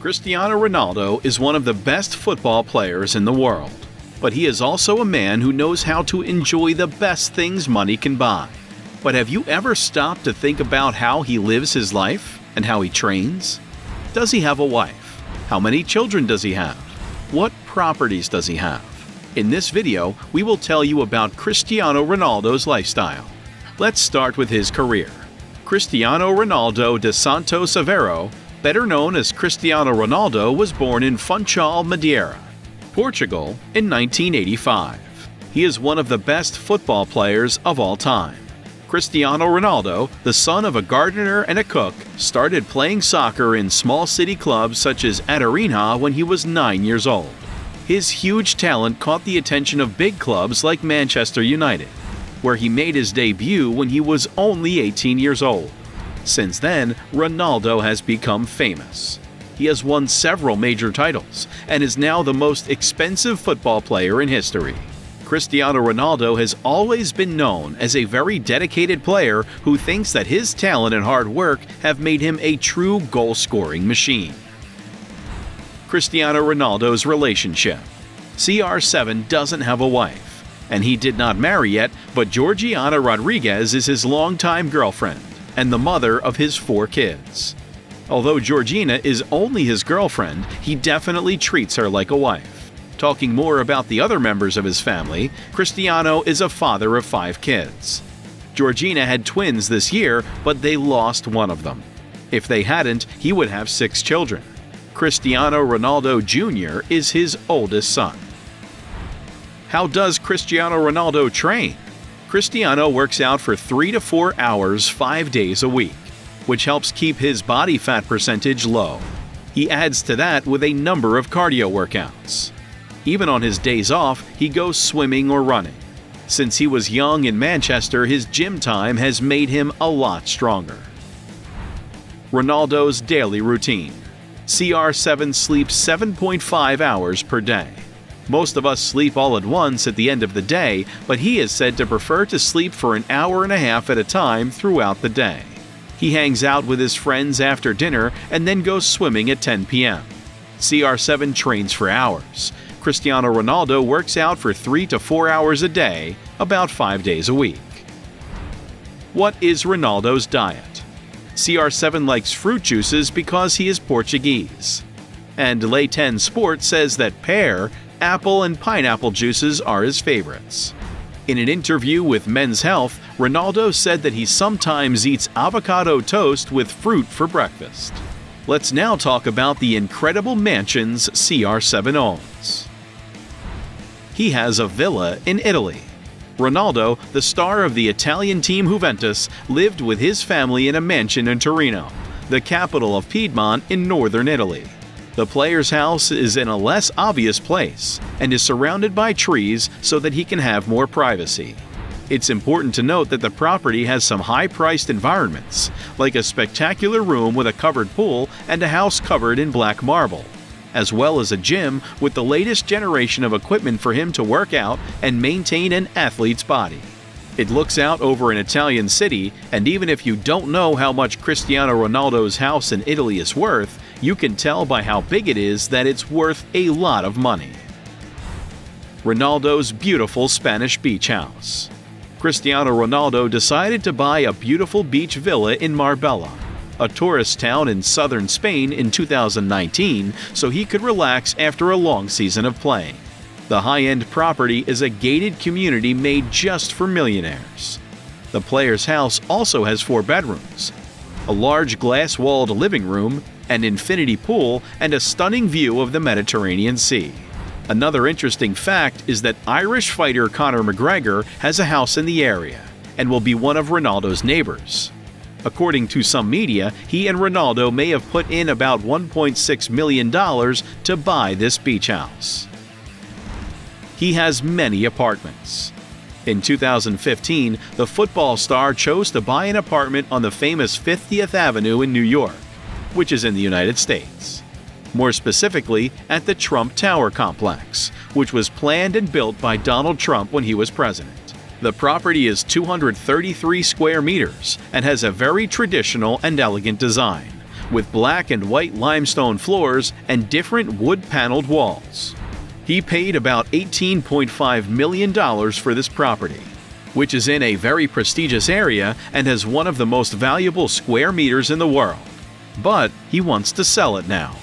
Cristiano Ronaldo is one of the best football players in the world, but he is also a man who knows how to enjoy the best things money can buy. But have you ever stopped to think about how he lives his life and how he trains? Does he have a wife? How many children does he have? What properties does he have? In this video, we will tell you about Cristiano Ronaldo's lifestyle. Let's start with his career. Cristiano Ronaldo de Santos Aveiro, better known as Cristiano Ronaldo, was born in Funchal, Madeira, Portugal in 1985. He is one of the best football players of all time. Cristiano Ronaldo, the son of a gardener and a cook, started playing soccer in small city clubs such as Adarinha when he was 9 years old. His huge talent caught the attention of big clubs like Manchester United, where he made his debut when he was only 18 years old. Since then, Ronaldo has become famous. He has won several major titles and is now the most expensive football player in history. Cristiano Ronaldo has always been known as a very dedicated player who thinks that his talent and hard work have made him a true goal-scoring machine. Cristiano Ronaldo's relationship. CR7 doesn't have a wife, and he did not marry yet, but Georgiana Rodriguez is his longtime girlfriend and the mother of his 4 kids. Although Georgina is only his girlfriend, he definitely treats her like a wife. Talking more about the other members of his family, Cristiano is a father of 5 kids. Georgina had twins this year, but they lost one of them. If they hadn't, he would have 6 children. Cristiano Ronaldo Jr. is his oldest son. How does Cristiano Ronaldo train? Cristiano works out for 3 to 4 hours 5 days a week, which helps keep his body fat percentage low. He adds to that with a number of cardio workouts. Even on his days off, he goes swimming or running. Since he was young in Manchester, his gym time has made him a lot stronger. Ronaldo's daily routine. CR7 sleeps 7.5 hours per day. Most of us sleep all at once at the end of the day, but he is said to prefer to sleep for an hour and a half at a time throughout the day. He hangs out with his friends after dinner and then goes swimming at 10 p.m. CR7 trains for hours. Cristiano Ronaldo works out for 3 to 4 hours a day, about 5 days a week. What is Ronaldo's diet? CR7 likes fruit juices because he is Portuguese. And Lay 10 Sport says that pear, apple, and pineapple juices are his favorites. In an interview with Men's Health, Ronaldo said that he sometimes eats avocado toast with fruit for breakfast. Let's now talk about the incredible mansions CR7 owns. He has a villa in Italy. Ronaldo, the star of the Italian team Juventus, lived with his family in a mansion in Torino, the capital of Piedmont in northern Italy. The player's house is in a less obvious place and is surrounded by trees so that he can have more privacy. It's important to note that the property has some high-priced environments, like a spectacular room with a covered pool and a house covered in black marble, as well as a gym with the latest generation of equipment for him to work out and maintain an athlete's body. It looks out over an Italian city, and even if you don't know how much Cristiano Ronaldo's house in Italy is worth, you can tell by how big it is that it's worth a lot of money. Ronaldo's beautiful Spanish beach house. Cristiano Ronaldo decided to buy a beautiful beach villa in Marbella, a tourist town in southern Spain, in 2019, so he could relax after a long season of playing. The high-end property is a gated community made just for millionaires. The player's house also has 4 bedrooms, a large glass-walled living room, an infinity pool, and a stunning view of the Mediterranean Sea. Another interesting fact is that Irish fighter Conor McGregor has a house in the area and will be one of Ronaldo's neighbors. According to some media, he and Ronaldo may have put in about $1.6 million to buy this beach house. He has many apartments. In 2015, the football star chose to buy an apartment on the famous 50th Avenue in New York, which is in the United States. More specifically, at the Trump Tower complex, which was planned and built by Donald Trump when he was president. The property is 233 square meters and has a very traditional and elegant design, with black and white limestone floors and different wood-paneled walls. He paid about $18.5 million for this property, which is in a very prestigious area and has one of the most valuable square meters in the world. But he wants to sell it now.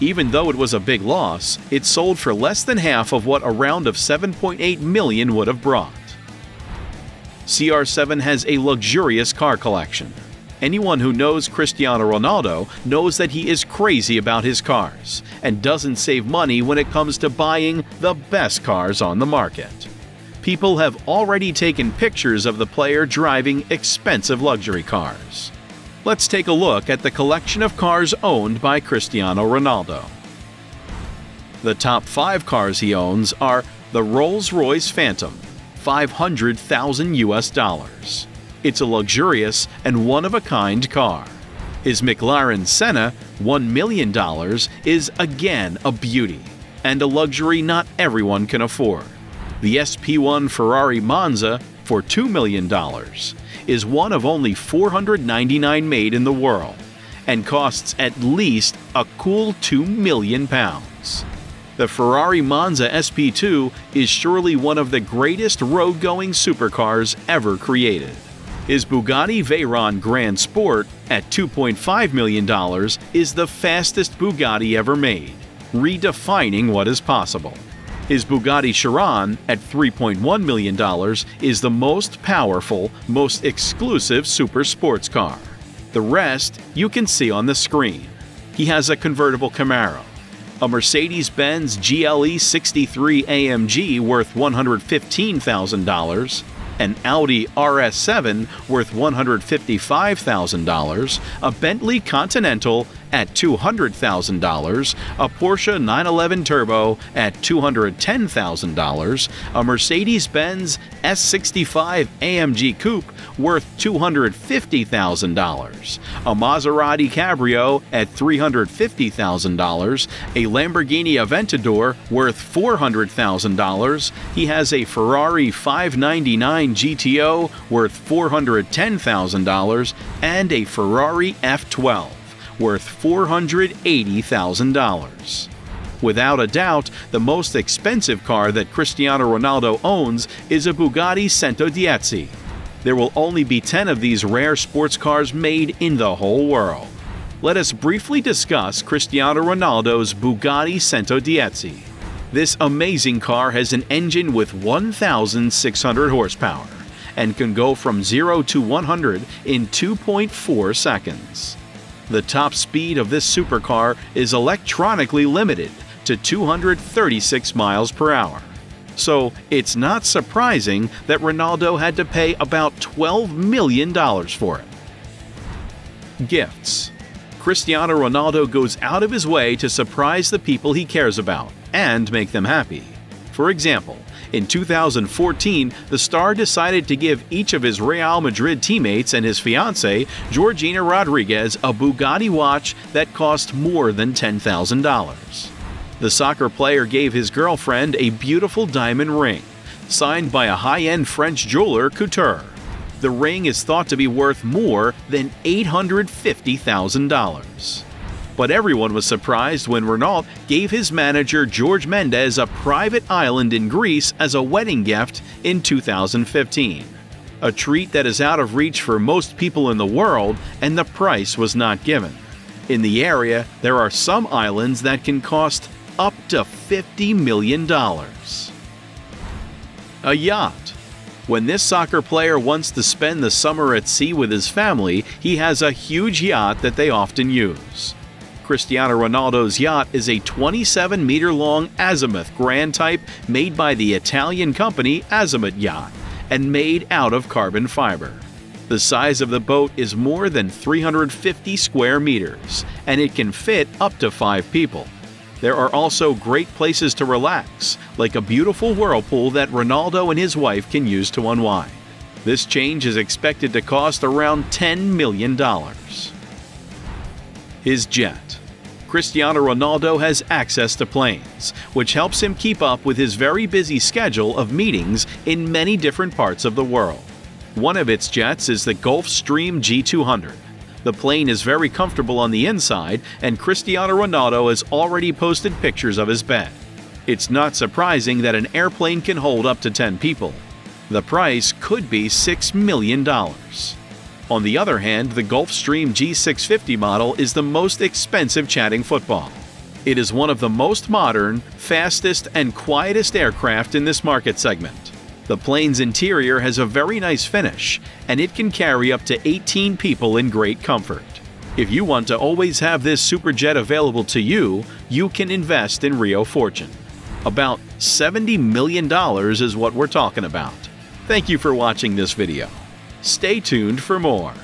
Even though it was a big loss, it sold for less than half of what a round of $7.8 million would have brought. CR7 has a luxurious car collection. Anyone who knows Cristiano Ronaldo knows that he is crazy about his cars and doesn't save money when it comes to buying the best cars on the market. People have already taken pictures of the player driving expensive luxury cars. Let's take a look at the collection of cars owned by Cristiano Ronaldo. The top 5 cars he owns are the Rolls-Royce Phantom, $500,000 US. It's a luxurious and one-of-a-kind car. His McLaren Senna, $1 million, is again a beauty, and a luxury not everyone can afford. The SP1 Ferrari Monza, for $2 million, is one of only 499 made in the world, and costs at least a cool £2 million. The Ferrari Monza SP2 is surely one of the greatest road-going supercars ever created. His Bugatti Veyron Grand Sport, at $2.5 million, is the fastest Bugatti ever made, redefining what is possible. His Bugatti Chiron, at $3.1 million, is the most powerful, most exclusive super sports car. The rest you can see on the screen. He has a convertible Camaro, a Mercedes-Benz GLE 63 AMG worth $115,000, an Audi RS7 worth $155,000, a Bentley Continental at $200,000, a Porsche 911 Turbo at $210,000, a Mercedes-Benz S65 AMG Coupe worth $250,000, a Maserati Cabrio at $350,000, a Lamborghini Aventador worth $400,000. He has a Ferrari 599 GTO worth $410,000 and a Ferrari F12 worth $480,000. Without a doubt, the most expensive car that Cristiano Ronaldo owns is a Bugatti Dieci. There will only be 10 of these rare sports cars made in the whole world. Let us briefly discuss Cristiano Ronaldo's Bugatti Dieci. This amazing car has an engine with 1,600 horsepower and can go from 0 to 100 in 2.4 seconds. The top speed of this supercar is electronically limited to 236 miles per hour. So it's not surprising that Ronaldo had to pay about $12 million for it. Gifts. Cristiano Ronaldo goes out of his way to surprise the people he cares about and make them happy. For example, in 2014, the star decided to give each of his Real Madrid teammates and his fiancée, Georgina Rodriguez, a Bugatti watch that cost more than $10,000. The soccer player gave his girlfriend a beautiful diamond ring, signed by a high-end French jeweler couture. The ring is thought to be worth more than $850,000. But everyone was surprised when Ronaldo gave his manager George Mendes a private island in Greece as a wedding gift in 2015. A treat that is out of reach for most people in the world, and the price was not given. In the area, there are some islands that can cost up to $50 million. A yacht. When this soccer player wants to spend the summer at sea with his family, he has a huge yacht that they often use. Cristiano Ronaldo's yacht is a 27-meter-long Azimuth Grand Type made by the Italian company Azimuth Yacht and made out of carbon fiber. The size of the boat is more than 350 square meters, and it can fit up to 5 people. There are also great places to relax, like a beautiful whirlpool that Ronaldo and his wife can use to unwind. This change is expected to cost around $10 million. His jet. Cristiano Ronaldo has access to planes, which helps him keep up with his very busy schedule of meetings in many different parts of the world. One of its jets is the Gulfstream G200, The plane is very comfortable on the inside, and Cristiano Ronaldo has already posted pictures of his bed. It's not surprising that an airplane can hold up to 10 people. The price could be $6 million. On the other hand, the Gulfstream G650 model is the most expensive chatting football. It is one of the most modern, fastest, and quietest aircraft in this market segment. The plane's interior has a very nice finish, and it can carry up to 18 people in great comfort. If you want to always have this superjet available to you, you can invest in Rio Fortune. About $70 million is what we're talking about. Thank you for watching this video. Stay tuned for more.